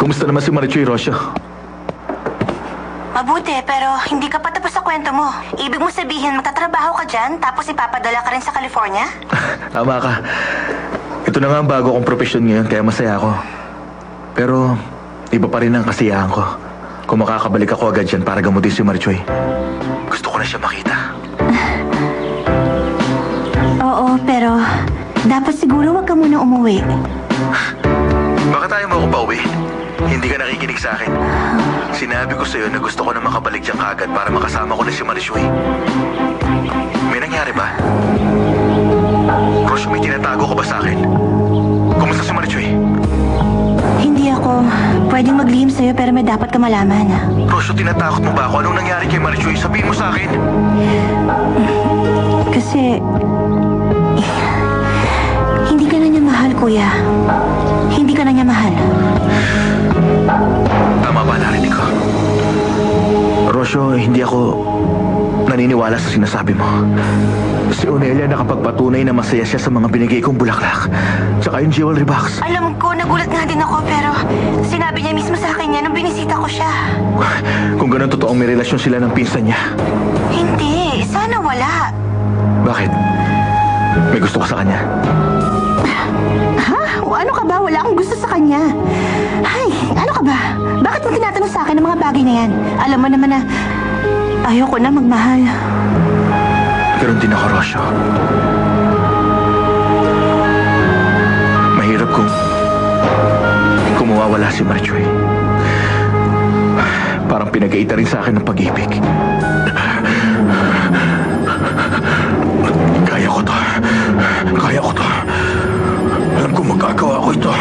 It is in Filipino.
Kumusta naman si Marichoy, Rocio? Mabuti, pero hindi ka pa tapos sa kwento mo. Ibig mo sabihin, magtatrabaho ka dyan, tapos ipapadala ka rin sa California? Tama ka. Ito na nga ang bago kong profesyon ngayon, kaya masaya ako. Pero, iba pa rin ang kasiyahan ko. Kung makakabalik ako agad dyan para gamutin si Marichoy. Gusto ko na siya makita. Oo, pero dapat siguro wag ka muna umuwi. Bakit tayo mo ako pauwi? Hindi ka nakikinig sa akin. Sinabi ko sa'yo na gusto ko na makabalik dyan kaagad para makasama ko na si Marichoy. May nangyari ba? Rosh, may tinatago ka ba sa akin? Kumusta si Marichoy? Hindi ako pwedeng maglihim sa'yo pero may dapat ka malaman. Rosh, tinatakot mo ba ako? Anong nangyari kay Marichoy? Sabihin mo sa akin. Kasi hindi ka na niya mahal, kuya. Hindi ka na niya mahal. Tama ba narinig ko? Rosyo, hindi ako naniniwala sa sinasabi mo. Si Onelia nakapagpatunay na masaya siya sa mga binigay kong bulaklak. Tsaka yung jewelry box. Alam ko, nagulat nga din ako pero sinabi niya mismo sa akin niya nung binisita ko siya. Kung ganun totoong may relasyon sila ng pinsan niya. Hindi, sana wala. Bakit? May gusto ka sa kanya? Ha? O ano ka ba? Wala akong gusto sa kanya. Ay, ano ka ba? Bakit mo tinatanong sa akin ang mga bagay na yan? Alam mo naman na ayoko na magmahal. Ganun din ako, Rosyo. Mahirap kung mawawala si Marichoy. Parang pinag-aita rin sa akin ng pag-ibig. Kaya ko to. Kaya ko to. Alam kong magagawa ko ito.